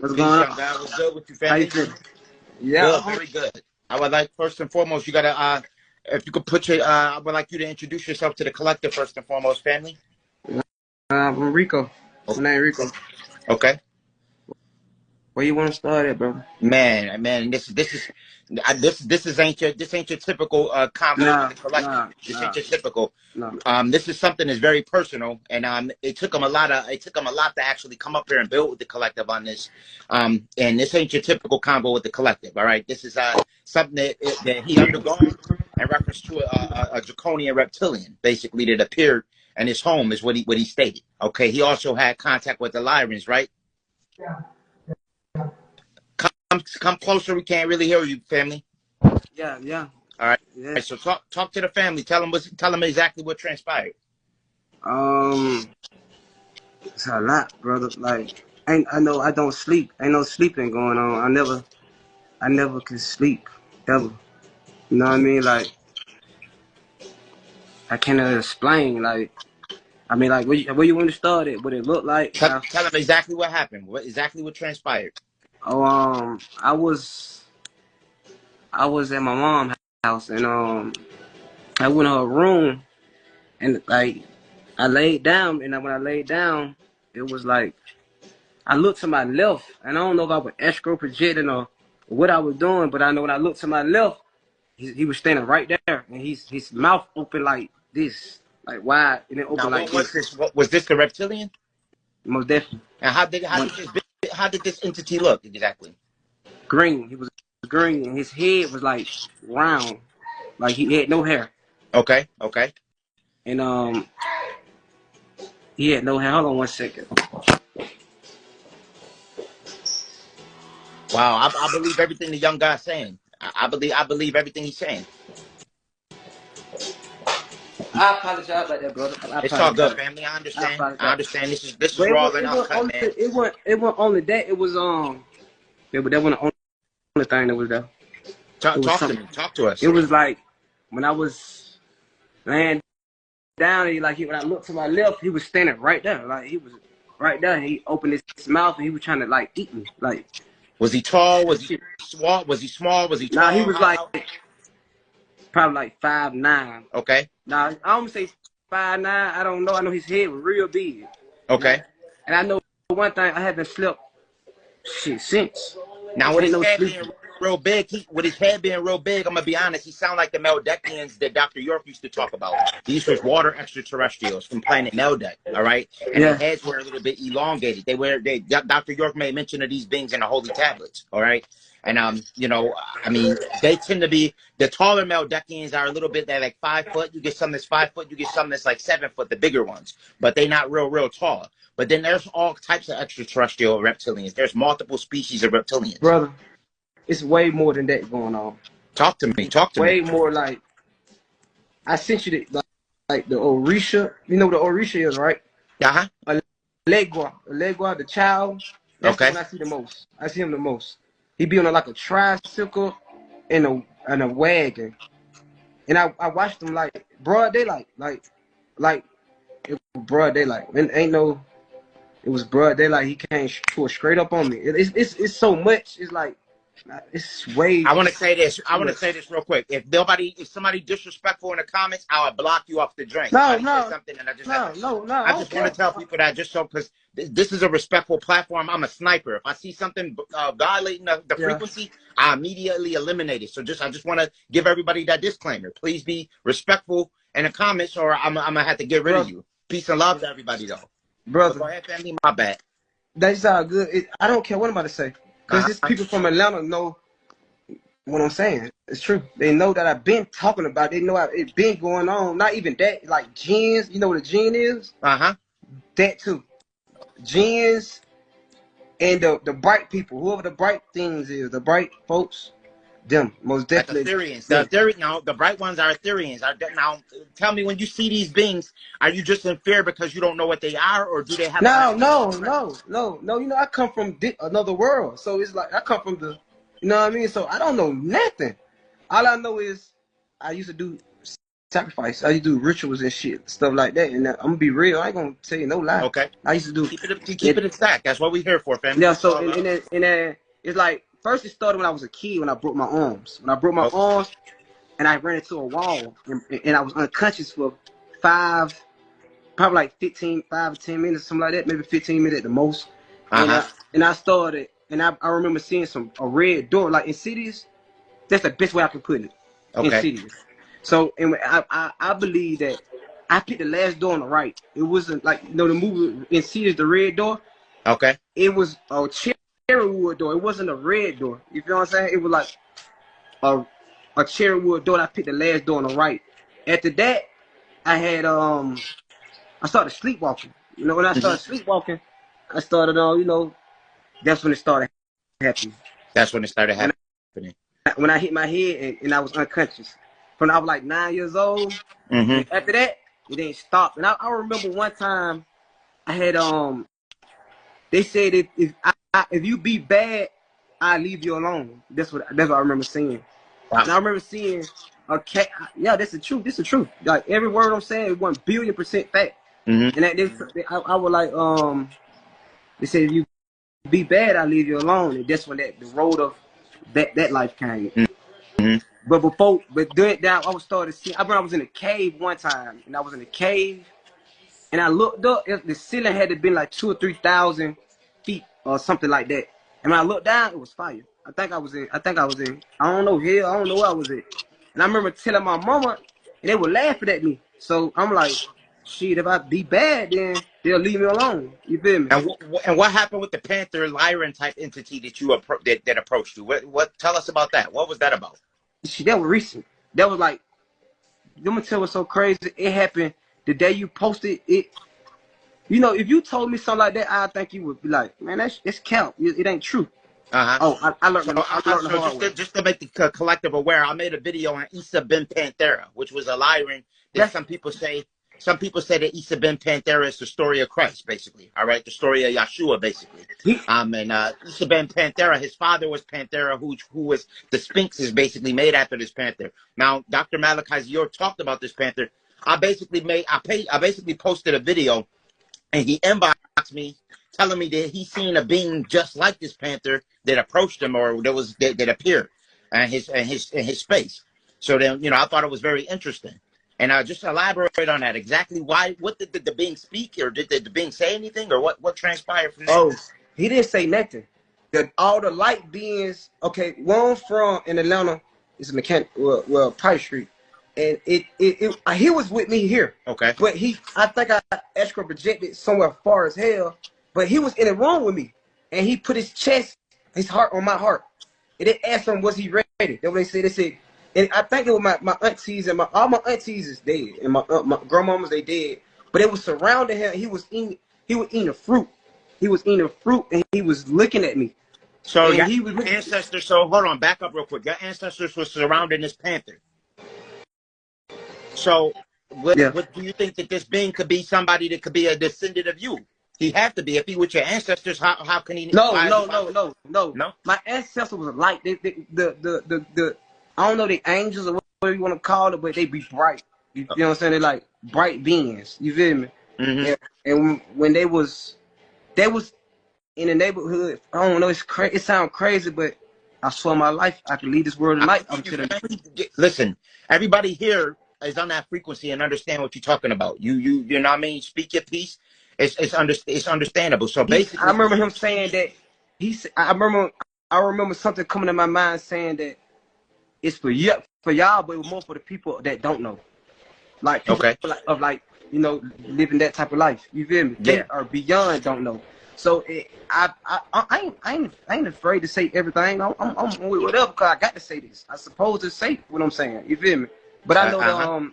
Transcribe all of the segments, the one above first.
What's Peace, going young on? guy. What's good with you, How you family? feeling? Yeah, Good, very good. I would like first and foremost, you gotta if you could put your I would like you to introduce yourself to the collective first and foremost, family. I'm Rico. O- My name Rico. Okay. Where you want to start at, bro? Man, this ain't your typical convo with Nah, the collective. nah, This ain't nah, your typical. nah. This is something that's very personal, and it took them a lot to actually come up here and build with the collective on this. And this ain't your typical convo with the collective. All right, this is something that he undergone in reference to a draconian reptilian, basically that appeared in his home, is what he stated. Okay, he also had contact with the Lyrans, right? Come closer. We can't really hear you, family. Yeah, yeah, All right. All right. yes. So talk to the family. Tell them exactly what transpired. Um, it's a lot, brother. Like, I know I don't sleep. Ain't no sleeping going on. I never can sleep ever. You know what I mean? Like, I cannot explain. Like, I mean, like, where you want to start it? What it looked like? Tell them exactly what happened. What transpired. Oh, I was at my mom's house, and I went in her room, and like I laid down, and when I laid down, it was like I looked to my left, and I don't know if I was astral projecting or what I was doing, but I know when I looked to my left, he was standing right there, and his mouth open like this, like wide, and then Now, open like what was this. this? What was this? The reptilian? Most definitely, And but how did this entity look exactly? green. He was green, and his head was like round, like he had no hair, Okay, okay. and he had no hair. Hold on one second. Wow, I believe everything the young guy's saying. I believe everything he's saying. I apologize about that, brother. I It's all good, apologize. family. I I understand. I apologize. understand. This is But it raw was and it was uncut, only man. it wasn't only that. It was that wasn't the only thing that was there. It was Talk to something. me. Talk to It us. was like when I was laying down, when I looked to my left, he was standing right there. Like he was right there. He opened his mouth and he was trying to like eat me. Like Was he tall? Was he shit. small? Was he small? Was he Nah, he tall? was like probably like 5'9". Okay, Now I don't say 5'9". I don't know. I know his head was real big. And I okay. and I know one thing. I haven't slept shit since. Now, with Ain't his no head sleep. being real big, I'm gonna be honest. He sound like the Meldekians that Dr. York used to talk about. These was water extraterrestrials from planet Meldek. All right, and their Yeah. heads were a little bit elongated. Dr. York made mention of these beings in the holy tablets. All right, and I mean, they tend to be the taller Meldekians are a little bit. They're like 5 foot. You get some that's 5 foot. You get some that's like 7 foot. The bigger ones, but they not real tall. But then there's all types of extraterrestrial reptilians. There's multiple species of reptilians. Brother, it's way more than that going on. Talk to me. Talk to me. Way more like I sent you like the Orisha. You know what the Orisha is, right? Uh-huh. Legua, the child. That's the Okay. one I see the most. I see him the most. He be on like a tricycle in a wagon, and I watched him like broad daylight, like it was broad daylight. And ain't no, it was broad daylight. He came pull straight up on me. It's so much. It's like it's way I want to say this. I too want to much. say this real quick. If somebody disrespectful in the comments, I'll block you off the drink. No, Somebody said no, something, and no. I I don't just want to care. tell people that just so because this is a respectful platform. I'm a sniper. If I see something violating the Yeah, frequency, I immediately eliminate it. So I just want to give everybody that disclaimer. Please be respectful in the comments, or I'm gonna have to get rid of brother, you. Peace and love to everybody, though. But brother. go ahead, family. My bad. That's all good. I don't care what I'm about to say, cause these Uh-huh. people from Atlanta know what I'm saying. It's true. They know that I've been talking about. It. They know it been going on. Not even that. Like genes. You know what a gene is? Uh-huh. That too. Genes and the bright people. Whoever the bright things is, the bright folks. Them most Like definitely. Ethereans. Them. Now the bright ones are Ethereans. Now, tell me, when you see these beings, are you just in fear because you don't know what they are, or do they have a No, no, manifested no, presence? no, no. You know, I come from another world, so it's like I come from the. You know what I mean? So I don't know nothing. All I know is I used to do sacrifice. I used to do rituals and shit, stuff like that. And I'm gonna be real. I ain't gonna tell you no lie. Okay. I used to do Keep it. it in stack. That's what we here for, family. Yeah. This is So all love. it's like first it started when I was a kid when I broke my arms. When I broke my Okay. arms and I ran into a wall and I was unconscious for five, probably like 15, 5 or 10 minutes, something like that, maybe 15 minutes at the most. And Uh-huh. I started, and I remember seeing a red door, like in cities. That's the best way I can put it, in Okay. cities. So, and I believe that I picked the last door on the right. It wasn't like, the movie in cities, the red door. Okay. It was a cherry wood door. It wasn't a red door. You feel what I'm saying? It was like a cherry wood door. And I picked the last door on the right. After that, I had I started sleepwalking. When I Hmm. started sleepwalking, I started that's when it started happening. That's when it started When happening. when I hit my head and I was unconscious. From I was like 9 years old, Mm-hmm. and after that, it ain't stopped. And I remember one time I had they said if you be bad, I leave you alone. That's what I remember seeing. Wow. And I remember seeing a cat. Yeah, that's the truth. This is the truth. Like every word I'm saying is 1,000,000,000% fact. Mm-hmm. And I was like they said if you be bad, I leave you alone. And that's when the road of that life came. Mm-hmm. But during that, I was started seeing. I remember I was in a cave one time, and I was in a cave, and I looked up. The ceiling had to be like 2 or 3 thousand feet or something like that. And when I looked down, it was fire. I think I was in. I don't know hell. I don't know where I was at. And I remember telling my mama, and they were laughing at me. So I'm like, shit. If I be bad, then they'll leave me alone. You feel me? And what happened with the Panther Lyran type entity that you that approached you? What tell us about that? What was that about? Shit, that was recent. That was like, let me tell you what's so crazy. It happened the day you posted it. If you told me something like that, I think you would be like, man, it's cap. It ain't true. Uh-huh. Oh, I learned So, I learned the hard way. just to make the collective aware, I made a video on Issa Ben Panthera, which was a Lyran that That's some people say that Issa Ben Panthera is the story of Christ, basically. All right, the story of Yeshua, basically. he. And Issa Ben Panthera, his father was Panthera, who was the Sphinx is basically made after this panther. Now, Dr. Malachi Zior talked about this panther. I basically posted a video, and he inboxed me telling me that he seen a being just like this panther that approached him or that appeared in his space. So then, I thought it was very interesting. And I just elaborate on that. Exactly what did the being speak, or did the being say anything, or what transpired from that? Oh, he didn't say nothing. All the light beings. Okay, one from in Atlanta is a mechanic. Well, Price Street, and he was with me here. Okay. But I think I extra projected somewhere far as hell. But he was in the room with me, and he put his heart on my heart. And they asked him, was he ready? That's what they said. They said, and I think it was my aunties and all my aunties is dead, and my grandmamas they dead. But it was surrounding him. He was eating a fruit. He was eating a fruit, and he was looking at me. So And your he was looking. ancestors. So hold on, back up real quick. Your ancestors were surrounding this panther. So Yeah. what do you think that this being could be? Somebody that could be a descendant of you? He have to be. If he with your ancestors, how can he? No, Why is he? no, no, no, no. No. My ancestor was a light. The I don't know the angels or whatever you want to call it, but they be bright. You know what I'm saying? They're like bright beings. You feel me? Mm-hmm. And when they was in the neighborhood, I don't know. It sounds crazy, but I swear my life I could leave this world I tonight. believe you, family. Listen, everybody here is on that frequency and understand what you're talking about. You know what I mean? Speak your piece. It's understandable. So I basically, remember him saying that I remember something coming to my mind saying that it's for y'all, but it was more for the people that don't know. Like people okay, living that type of life. You feel me? yeah, They are beyond don't know. So I ain't afraid to say everything. I'm with whatever because I got to say this. I suppose to say what I'm saying. You feel me? But I know uh-huh.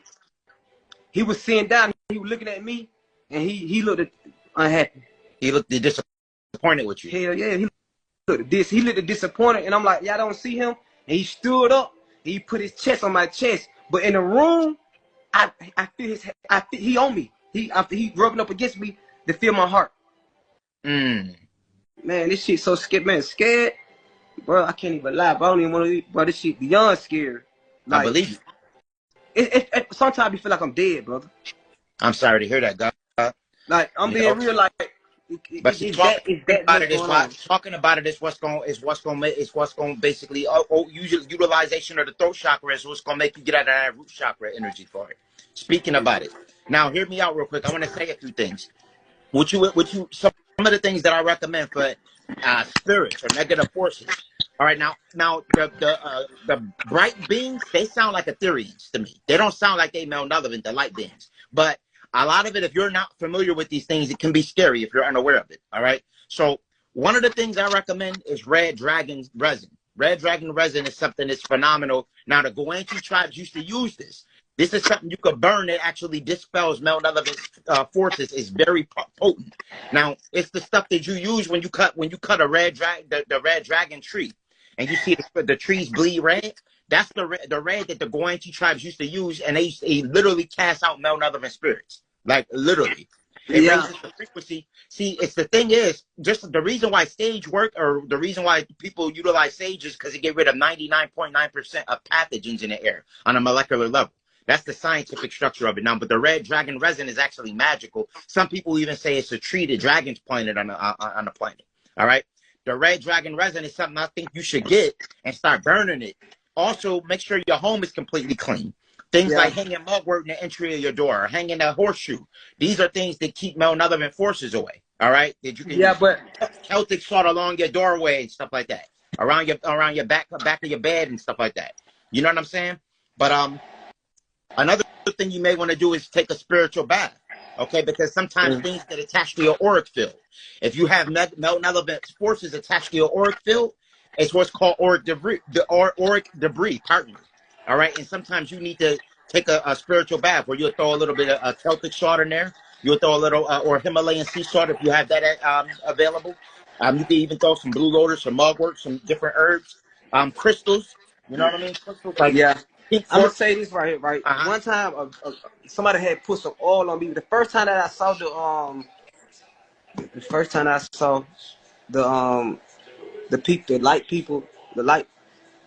he was sitting down. He was looking at me, and he looked unhappy. He looked disappointed with you. Hell yeah, he looked disappointed, and I'm like, y'all don't see him. And he stood up. And he put his chest on my chest. But in the room, I feel he on me. He rubbing up against me to feel my heart. Mm. Man, this shit so scared. Man, scared, bro. I can't even lie. Bro, I don't even want to. Bro, this shit beyond scared. I Like believe you. sometimes you feel like I'm dead, brother. I'm sorry to hear that, God. Like I'm You being know, real. Like but see, it's that about much it is going on. talking about it is what's going to basically utilization of the throat chakra is what's going to make you get out of that root chakra energy for it. Speaking about it, now hear me out real quick. I want to say a few things. Some of the things that I recommend for spirits or negative forces. All right, now the bright beings, they sound like Ethereans to me. They don't sound like they malevolent, the light beings. But a lot of it, if you're not familiar with these things, it can be scary if you're unaware of it. All right. So one of the things I recommend is red dragon resin. Red dragon resin is something that's phenomenal. Now the Guanche tribes used to use this. This is something you could burn that actually dispels malevolent forces. Is very potent. Now it's the stuff that you use when you cut a the red dragon tree, and you see the trees bleed red. That's the red that the Guanche tribes used to use, and they literally cast out malevolent spirits, like literally. It Yeah, raises the frequency. See, it's the thing is, just the reason why sage work, or the reason why people utilize sage is because it get rid of 99.9% of pathogens in the air on a molecular level. That's the scientific structure of it now. But the red dragon resin is actually magical. Some people even say it's a tree the dragons planted on the planet. All right. The red dragon resin is something I think you should get and start burning it. Also, make sure your home is completely clean. Things yeah, like hanging mugwort in the entry of your door, or hanging a horseshoe. These are things that keep malevolent forces away. All right, that you can yeah. use. But Celtic salt along your doorway and stuff like that, around your back of your bed and stuff like that. You know what I'm saying? But another thing you may want to do is take a spiritual bath. Okay, because sometimes things get attached to your auric field. If you have malevolent forces attached to your auric field, it's what's called auric debris. Auric debris, pardon me. All right, and sometimes you need to take a spiritual bath where you'll throw a little bit of Celtic salt in there. You'll throw a little or Himalayan sea salt if you have that available. You can even throw some blue lotus, some mugwort, some different herbs, crystals. You know what I mean? Crystals like yeah, pink I'm gonna quartz. say this right here. Right, Uh huh. one time somebody had put some oil on me. The first time that I saw the first time I saw the people, the light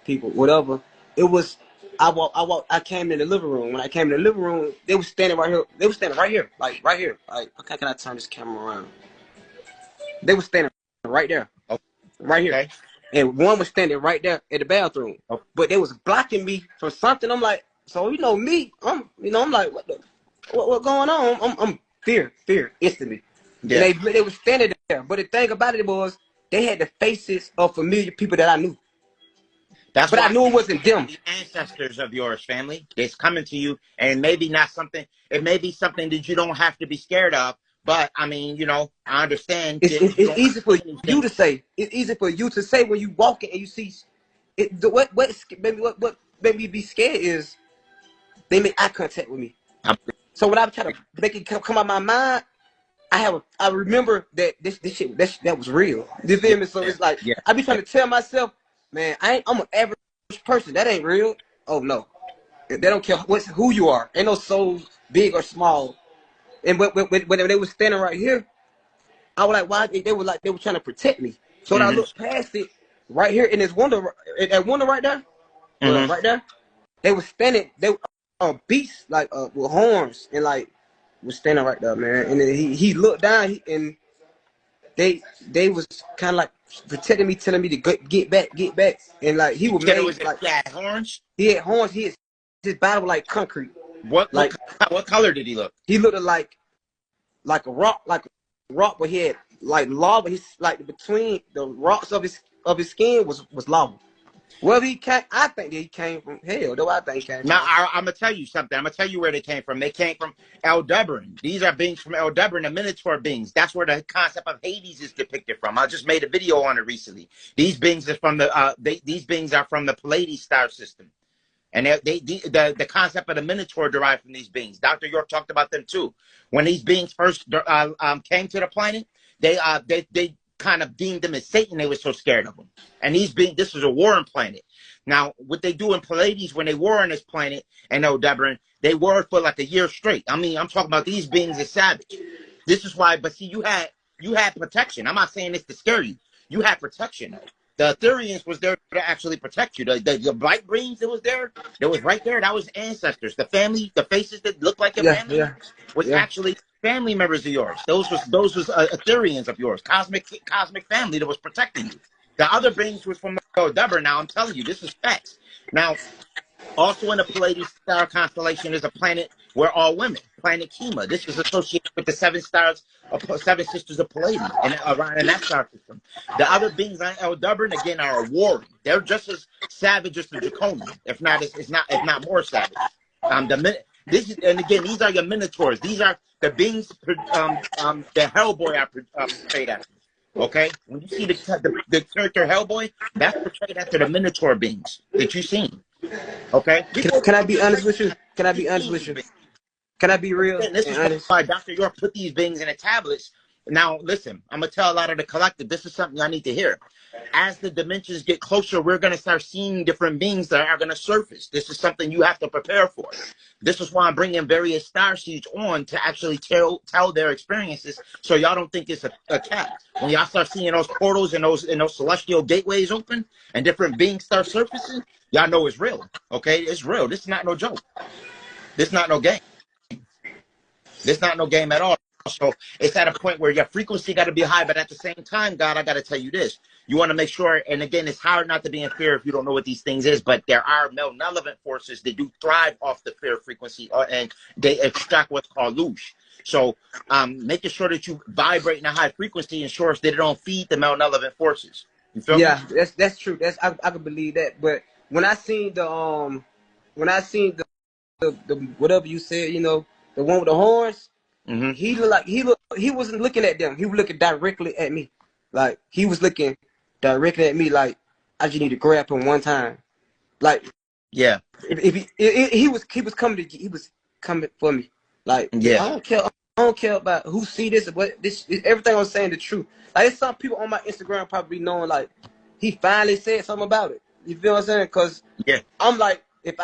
people, whatever. It was I came in the living room. When I came in the living room, they was standing right here. They was standing right here, like right here. Like, okay, can I turn this camera around? They was standing right there, right here, Okay. and one was standing right there in the bathroom. Oh, But they was blocking me from something. I'm like, so me, I'm like, what going on? I'm fear instantly. And yeah. they was standing there. But the thing about it was they had the faces of familiar people that I knew. That's But I why knew it these wasn't may them. be ancestors of yours, family. That's coming to you, and maybe not something. It may be something that you don't have to be scared of. But I mean, I understand It's, that it's, you it's don't easy for understand these you to things. say. It's easy for you to say when you walking and you see it. What made me be scared is they make eye contact with me. I'm- So when I try to make it come out of my mind, I remember that this shit that was real. You Yeah, feel me? So yeah, it's like yeah, I be yeah. trying to tell myself, man, I'm an average person. That ain't real. Oh no, they don't care who you are. Ain't no soul big or small. And when they were standing right here, I was like, why? They were trying to protect me. So when I Mm-hmm. looked past it, right here in this window, that window right there, well, Mm-hmm. right there, they were standing. They were beasts like with horns and like was standing right there, man. And then he looked down and they was kind of like protecting me, telling me to get back. And like he You was said it made was like yeah, horns. he had horns. His body was like concrete. What what Like what color did he look? he looked like a rock, but he had like lava. He's like between the rocks of his skin was lava. Well, I think that he came from hell. Though I think he came Now from. I'm gonna tell you something. I'm gonna tell you where they came from. They came from Aldebaran. These are beings from Aldebaran, the Minotaur beings. That's where the concept of Hades is depicted from. I just made a video on it recently. These beings are from these beings are from the Pleiades star system. And the concept of the Minotaur derived from these beings. Dr. York talked about them too. When these beings first came to the planet, they kind of deemed them as Satan. They were so scared of them. And this was a warring planet. Now, what they do in Pleiades when they war on this planet, and Aldebaran, they war for like a year straight. I mean, I'm talking about these beings as savage. This is why, but see, you had protection. I'm not saying this to scare you. You had protection though. The Ethereans was there to actually protect you. The bright greens that was there, that was right there, that was ancestors. The family, the faces that looked like your Yeah, family yeah, members was yeah. actually family members of yours. Those was Ethereans of yours, cosmic family that was protecting you. The other beings was from Dubber. Now I'm telling you, this is facts. Now, also in the Pleiades star constellation is a planet where all women, planet Kima. This is associated with the seven stars, seven sisters of Pleiades, and around in that star system. The other beings on Eldubrin again are warring. They're just as savage as the Draconian, if not, if not more savage. This is, and again, these are your minotaurs. These are the beings the Hellboy are portrayed after. Okay, when you see the character Hellboy, that's portrayed after the Minotaur beings that you've seen. Okay, before Can I be honest with you? Can I you've be honest seen with these you? beings. Can I be real Again, this and is honest? why Dr. York put these beings in the tablets. Now, listen, I'm gonna tell a lot of the collective. This is something I need to hear. As the dimensions get closer, we're gonna start seeing different beings that are gonna surface. This is something you have to prepare for. This is why I'm bringing various star seeds on to actually tell their experiences, so y'all don't think it's a cap. When y'all start seeing those portals and those celestial gateways open and different beings start surfacing, y'all know it's real. Okay, it's real. This is not no joke. This is not no game. This is not no game at all. So it's at a point where your frequency got to be high, but at the same time, God, I got to tell you this. You want to make sure, and again, it's hard not to be in fear if you don't know what these things is, but there are malevolent forces that do thrive off the fear frequency, and they extract what's called loosh. So making sure that you vibrate in a high frequency ensures that it don't feed the malevolent forces. You feel me? Yeah, that's true. I can believe that. But when I seen the whatever you said, the one with the horns, Mm-hmm. he wasn't looking at them. He was looking directly at me. Like he was looking directly at me. Like I just need to grab him one time. Like Yeah. if he was coming for me. Like Yeah. I don't care. I don't care about who see this. But this everything I'm saying the truth. Like there's some people on my Instagram probably knowing like he finally said something about it. You feel what I'm saying? Because Yeah. I'm like if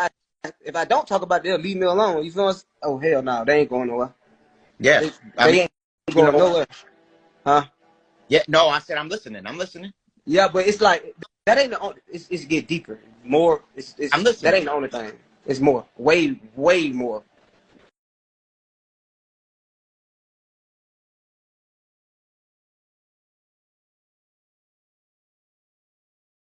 I don't talk about it, they'll leave me alone. You feel what I'm saying? Oh hell no, they ain't going nowhere. Yeah. They, I they mean, ain't you going know, nowhere. Huh? yeah, no, I said I'm listening. I'm listening. Yeah, but it's like that ain't the only. It's get deeper. More. I'm That listening. ain't the only thing. It's more. Way more.